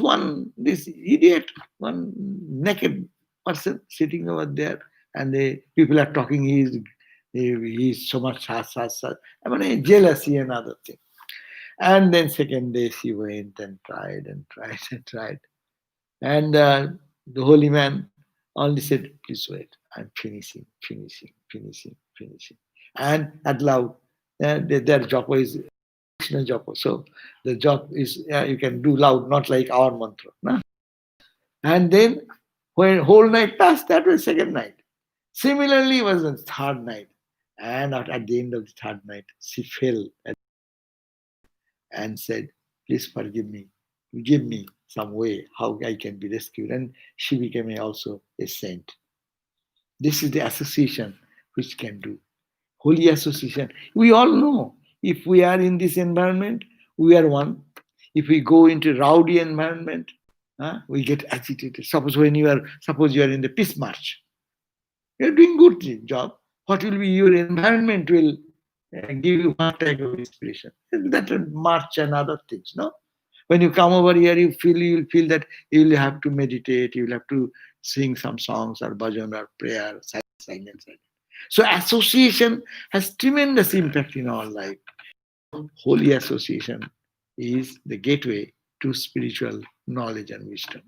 this idiot, one naked person sitting over there, and the people are talking. He's so much has. I mean, jealousy and other thing. And then second day she went and tried and tried and tried, and the holy man only said, "Please wait. I'm finishing." And at loud, their job is Krishna japa. So the job is you can do loud, not like our mantra. Na? And then when whole night passed, that was second night. Similarly, was the third night. And at the end of the third night, she fell and said, "Please forgive me. Give me some way how I can be rescued." And she became also a saint. This is the association which can do. Holy association. We all know if we are in this environment, we are one. If we go into rowdy environment, we get agitated. Suppose you are in the peace march, you are doing good job. What will be your environment will give you one type of inspiration. That march and other things, no? When you come over here, you'll feel that you will have to meditate, you will have to sing some songs or bhajan or prayer, silence. So association has tremendous impact in our life. Holy association is the gateway to spiritual knowledge and wisdom.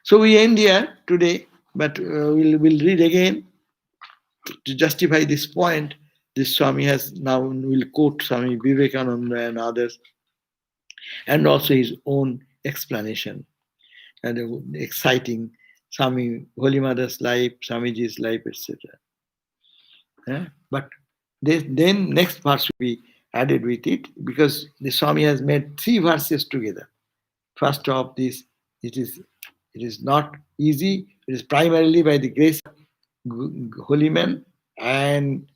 So we end here today, but we'll read again to justify this point. This Swami has now will quote Swami Vivekananda and others, and also his own explanation and exciting Swami, Holy Mother's life, Swamiji's life, etc. But then next verse will be added with it because the Swami has made three verses together. First of this, it is not easy. It is primarily by the grace of holy men, and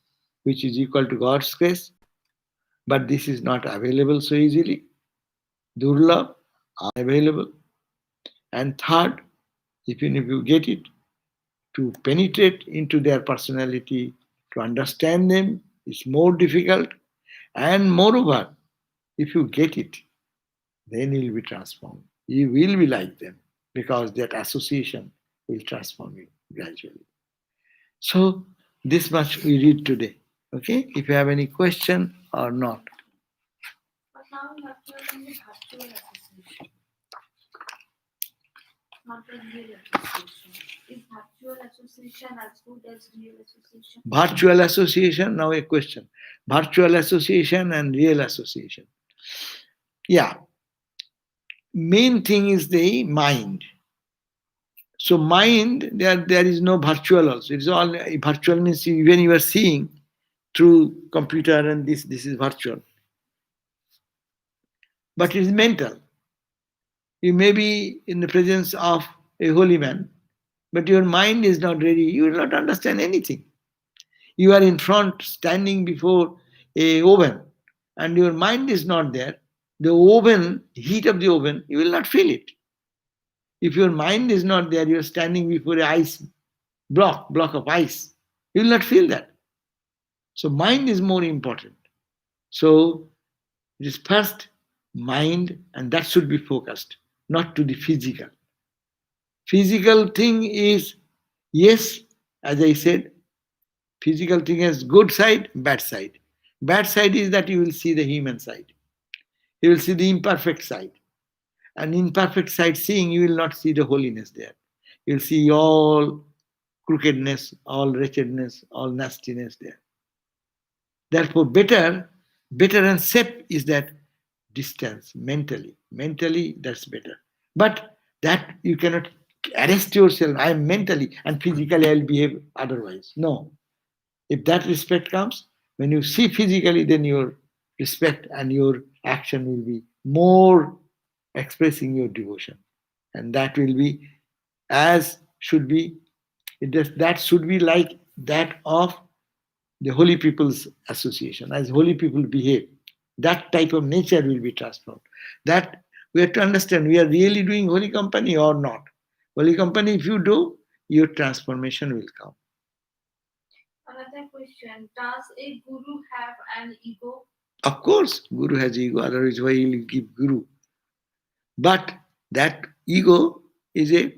which is equal to God's grace. But this is not available so easily. Durlabh, unavailable. And third, even if you get it, to penetrate into their personality, to understand them is more difficult. And moreover, if you get it, then you will be transformed. You will be like them because that association will transform you gradually. So, this much we read today. Okay? If you have any question or not. But now we have to have only virtual association, not the real association. Is virtual association as good as real association? Virtual association, now a question. Virtual association and real association. Yeah. Main thing is the mind. So mind, there is no virtual also. It is all virtual means even you are seeing through computer and this is virtual. But it is mental. You may be in the presence of a holy man, but your mind is not ready. You will not understand anything. You are in front, standing before a oven, and your mind is not there. The oven, heat of the oven, you will not feel it. If your mind is not there, you are standing before an ice block of ice. You will not feel that. So mind is more important. So it is first mind, and that should be focused, not to the physical. Physical thing is, yes, as I said, physical thing has good side, bad side. Bad side is that you will see the human side. You will see the imperfect side. And imperfect side seeing, you will not see the holiness there. You will see all crookedness, all wretchedness, all nastiness there. Therefore, better and safe is that distance mentally. Mentally, that's better. But that you cannot arrest yourself. I am mentally and physically I will behave otherwise. No. If that respect comes, when you see physically, then your respect and your action will be more expressing your devotion. And that will be as should be, that should be like that of the holy people's association, as holy people behave. That type of nature will be transformed. That we have to understand we are really doing holy company or not. Holy company, if you do, your transformation will come. Another question: does a guru have an ego? Of course, Guru has ego, otherwise why will he give Guru? But that ego is a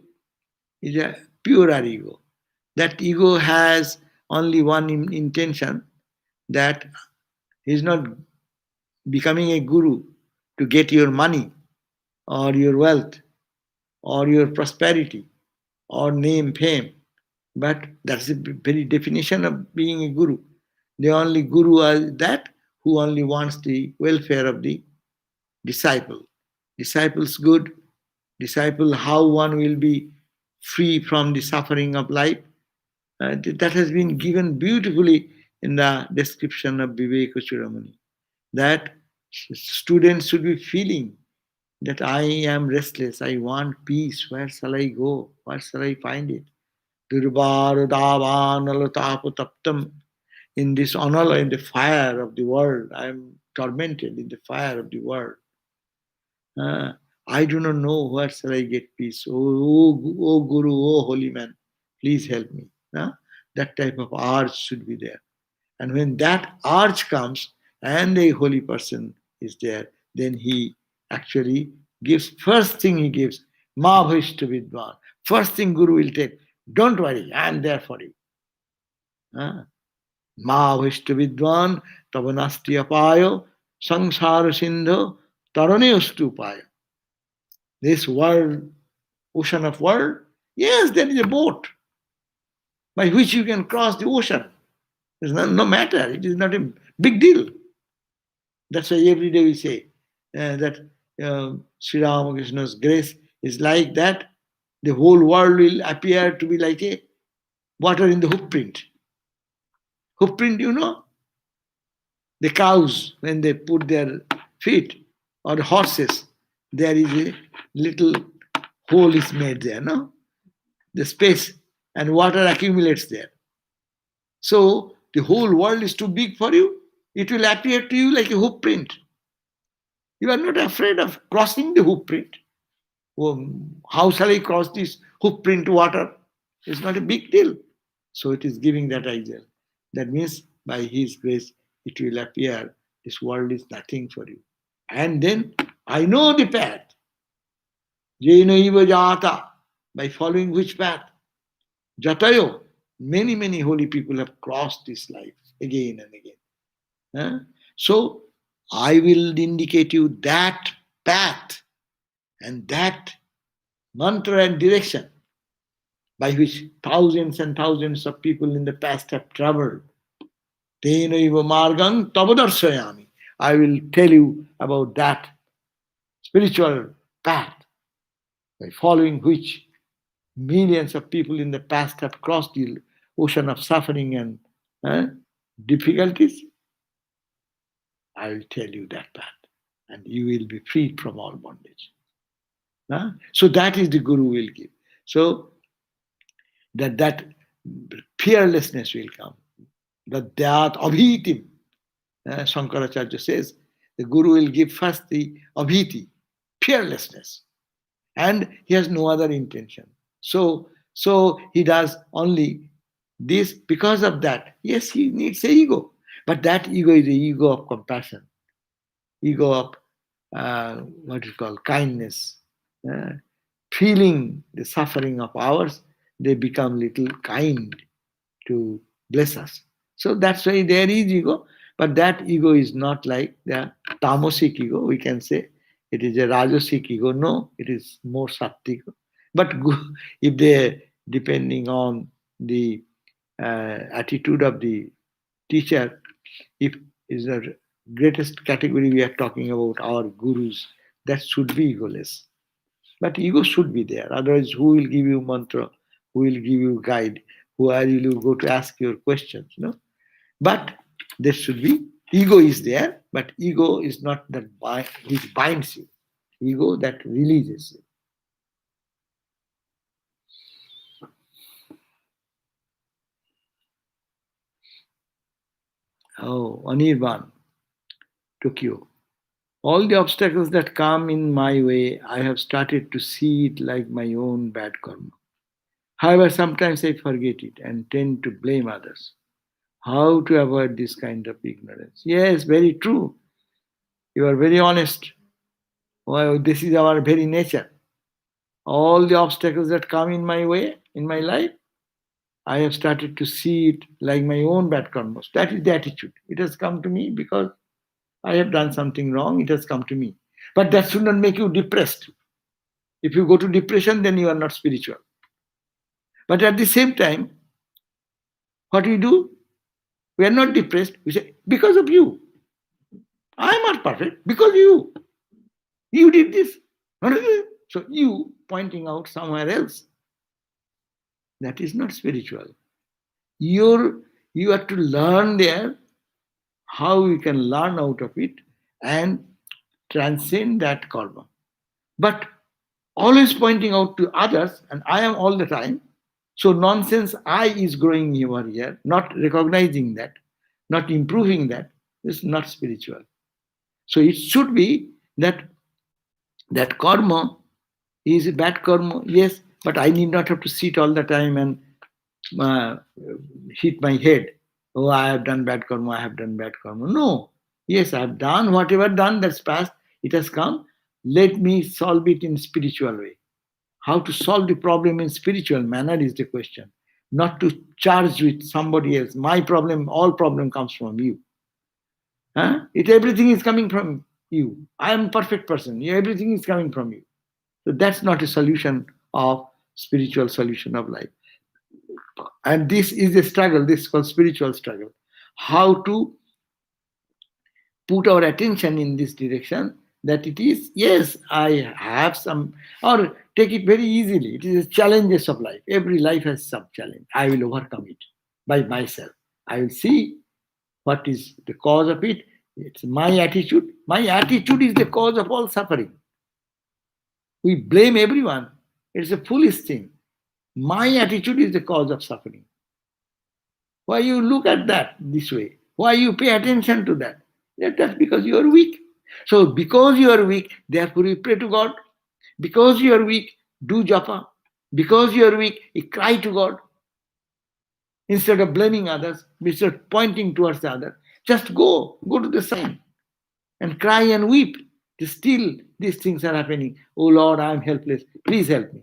purer ego. That ego has only one intention, that he is not becoming a guru to get your money or your wealth or your prosperity or name, fame. But that's the very definition of being a guru. The only guru is that who only wants the welfare of the disciple. Disciple's good, disciple how one will be free from the suffering of life. That has been given beautifully in the description of Viveka Chudamani. That students should be feeling that I am restless, I want peace. Where shall I go? Where shall I find it? Durvarudavanalotaputaptam. In this anala, in the fire of the world, I am tormented in the fire of the world. Uh, I do not know where shall I get peace. Oh Guru, oh holy man, please help me. That type of urge should be there. And when that urge comes and a holy person is there, then he actually gives, first thing he gives, Ma Bhishta Vidwan. First thing Guru will take, don't worry, I am there for you. Ma Bhishta Vidwan, Tavanasti Apayo, Sangsara Sindho, Tarane Ustupayo. This world, ocean of world, yes, there is a boat by which you can cross the ocean. It's no matter. It is not a big deal. That's why every day we say that Sri Ramakrishna's grace is like that the whole world will appear to be like a water in the hoof print. Hoof print, you know, the cows, when they put their feet, or the horses, there is a little hole is made there, no? The space, and water accumulates there. So the whole world is too big for you. It will appear to you like a hoof print. You are not afraid of crossing the hoof print. Oh, how shall I cross this hoof print water? It's not a big deal. So it is giving that idea. That means by His grace, it will appear this world is nothing for you. And then I know the path. Jena iva jata. By following which path? Jatayo. Many, many holy people have crossed this life again and again. Huh? So I will indicate you that path and that mantra and direction by which thousands and thousands of people in the past have traveled. Tenaiva margang tavadarshayami. I will tell you about that spiritual path by following which millions of people in the past have crossed the ocean of suffering and difficulties. I will tell you that path, and you will be freed from all bondage. So that is the Guru will give. So that fearlessness will come. That abhitim. Shankaracharya says the Guru will give first the abhiti, fearlessness, and he has no other intention. So he does only this because of that. Yes, he needs a ego, but that ego is the ego of compassion, ego of what is called kindness. Feeling the suffering of ours, they become little kind to bless us. So that's why there is ego, but that ego is not like the tamasic ego, we can say. It is a rajasic ego. No, it is more sattvic. But if they, depending on the attitude of the teacher, if is the greatest category we are talking about our gurus, that should be egoless. But ego should be there. Otherwise, who will give you mantra? Who will give you guide? Who will you go to ask your questions? No? But there should be, ego is there, but ego is not that which binds you. Ego that releases you. Oh, Anirban, Tokyo. All the obstacles that come in my way, I have started to see it like my own bad karma. However, sometimes I forget it and tend to blame others. How to avoid this kind of ignorance? Yes, very true. You are very honest. Well, this is our very nature. All the obstacles that come in my way, in my life, I have started to see it like my own bad karmas. That is the attitude. It has come to me because I have done something wrong. It has come to me. But that should not make you depressed. If you go to depression, then you are not spiritual. But at the same time, what we do? We are not depressed. We say, because of you. I am not perfect. Because you. You did this. So you pointing out somewhere else. That is not spiritual. You have to learn there how you can learn out of it and transcend that karma. But always pointing out to others, and I am all the time. So nonsense I is growing over here, not recognizing that, not improving that, is not spiritual. So it should be that karma is a bad karma, yes, but I need not have to sit all the time and hit my head. Oh, I have done bad karma, I have done bad karma. No. Yes, I have done whatever done that's past, it has come. Let me solve it in spiritual way. How to solve the problem in spiritual manner is the question. Not to charge with somebody else. My problem, all problem comes from you. Everything is coming from you. I am a perfect person. Everything is coming from you. So that's not a solution of spiritual solution of life. And this is a struggle. This is called spiritual struggle. How to put our attention in this direction that it is, yes, I have some, or take it very easily. It is challenges of life. Every life has some challenge. I will overcome it by myself. I will see what is the cause of it. It's my attitude. My attitude is the cause of all suffering. We blame everyone. It's a foolish thing. My attitude is the cause of suffering. Why you look at that this way? Why you pay attention to that? That's because you are weak. So because you are weak, therefore you pray to God. Because you are weak, do japa. Because you are weak, you cry to God. Instead of blaming others, instead of pointing towards the other, just go to the side and cry and weep. Still, these things are happening. Oh Lord, I am helpless. Please help me.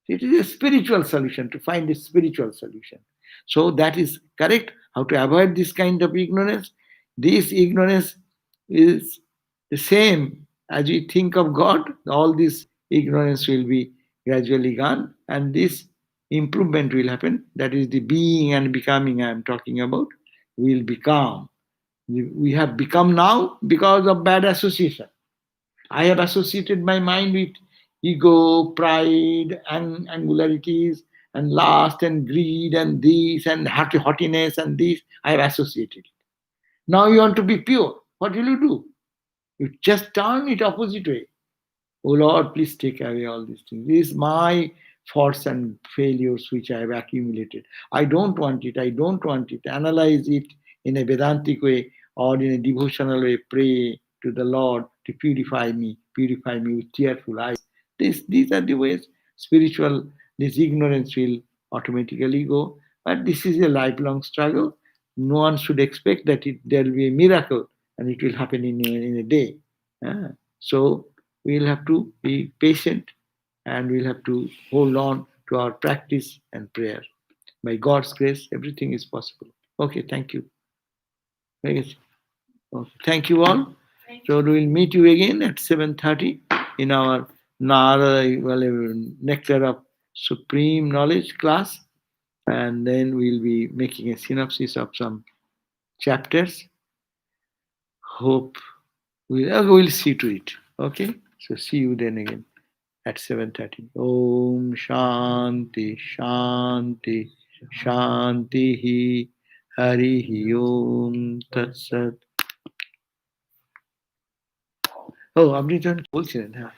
It is a spiritual solution, to find a spiritual solution. So that is correct. How to avoid this kind of ignorance? This ignorance is the same as we think of God. All this ignorance will be gradually gone, and this improvement will happen. That is the being and becoming I am talking about. Will become. We have become now because of bad association. I have associated my mind with ego, pride, and angularities, and lust, and greed, and this, and haughtiness, and this. I have associated it. Now you want to be pure. What will you do? You just turn it opposite way. Oh Lord, please take away all these things. This is my faults and failures which I have accumulated. I don't want it. I don't want it. Analyze it in a Vedantic way or in a devotional way. Pray to the Lord to purify me with tearful eyes. These are the ways spiritual, this ignorance will automatically go. But this is a lifelong struggle. No one should expect that there will be a miracle and it will happen in a day. Ah, so we'll have to be patient and we'll have to hold on to our practice and prayer. By God's grace, everything is possible. Okay, thank you. Okay, thank you all. So we'll meet you again at 7:30 in our Narada, Nectar of Supreme Knowledge class. And then we'll be making a synopsis of some chapters. Hope we'll see to it. Okay, so see you then again at 7:30. Om Shanti Shanti Shanti Hari Om Tat Sat. Oh, আপনি যখন বলছিলেন, হ্যাঁ